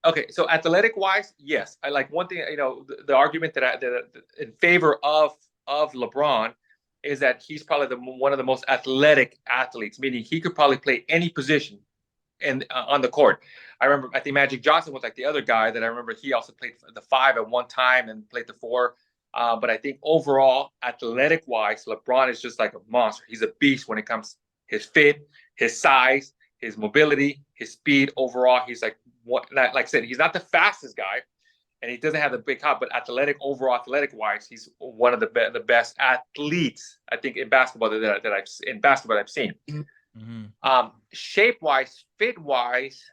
Okay, so athletic wise, yes. I like one thing, the argument that in favor of LeBron is that he's probably one of the most athletic athletes, meaning he could probably play any position on the court. I remember, I think Magic Johnson was like the other guy that I remember. He also played the five at one time and played the four. But I think overall, athletic wise, LeBron is just like a monster. He's a beast when it comes his fit, his size, his mobility, his speed. Overall, he's like what, like I said, he's not the fastest guy, and he doesn't have the big hop, but athletic wise, he's one of the best athletes I think in basketball that I've seen. Mm-hmm. Shape wise, fit wise,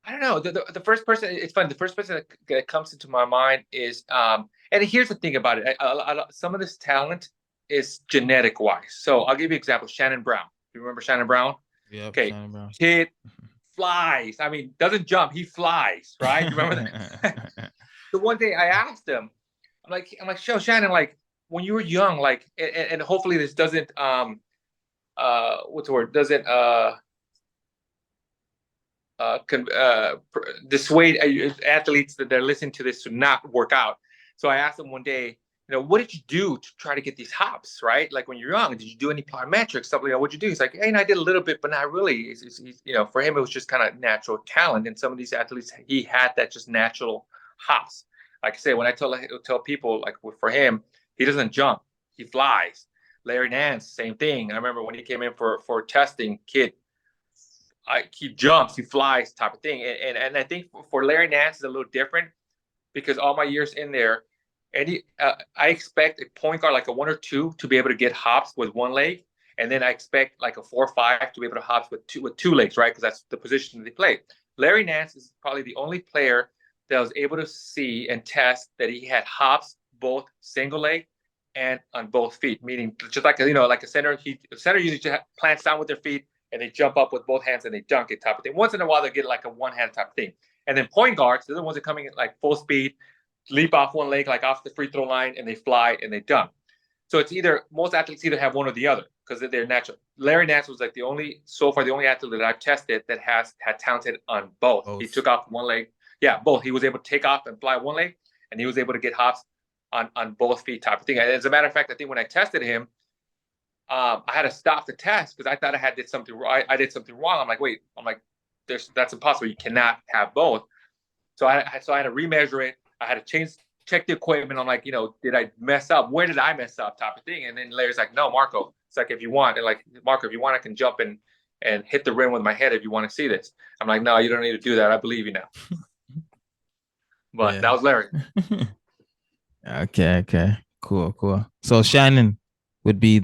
I don't know. The first person, it's funny. The first person that comes into my mind is, and here's the thing about it. Some of this talent is genetic wise. So I'll give you an example. Shannon Brown. You remember Shannon Brown? Yep, Okay, Shannon Brown. kid flies. I mean, doesn't jump. He flies. Right? You remember that? The one day I asked him, I'm like, show Shannon, like when you were young, like, and hopefully this doesn't, what's the word? Doesn't dissuade athletes that they're listening to this to not work out. So I asked them one day, what did you do to try to get these hops, right? Like when you're young, did you do any plyometrics, stuff like that? What'd you do? He's like, hey, I did a little bit, but not really. For him, it was just kind of natural talent. And some of these athletes, he had that just natural hops. Like I say, when I tell people, like for him, he doesn't jump, he flies. Larry Nance, same thing. I remember when he came in for testing, he jumps, he flies, type of thing. And I think for Larry Nance is a little different because all my years in there, I expect a point guard like a 1 or 2 to be able to get hops with one leg, and then I expect like a 4 or 5 to be able to hops with two legs, right? Because that's the position they play. Larry Nance is probably the only player that was able to see and test that he had hops both single leg and on both feet, meaning just like like a center. A center usually just plants down with their feet and they jump up with both hands and they dunk it, type of thing. Once in a while, they get like a one hand type of thing. And then point guards, they're the ones that are coming in like full speed, leap off one leg, like off the free throw line, and they fly and they dunk. So it's most athletes either have one or the other because they're natural. Larry Nance was like the only athlete that I've tested that had talented on both. He took off one leg. Yeah, both. He was able to take off and fly one leg, and he was able to get hops on both feet, type of thing. As a matter of fact, I think when I tested him, I had to stop the test because I thought I did something wrong. I did something wrong. I'm like, that's impossible. You cannot have both. So I had to remeasure it. I had to check the equipment. I'm like, did I mess up? Where did I mess up? Type of thing. And then Larry's like, no, Marco. It's like, if you want, Marco, if you want, I can jump and hit the rim with my head if you want to see this. I'm like, no, you don't need to do that. I believe you now. But that was Larry. Okay. Cool. So Shannon would be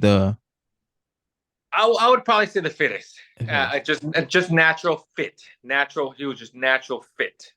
I would probably say the fittest. Just natural fit. He was just natural fit.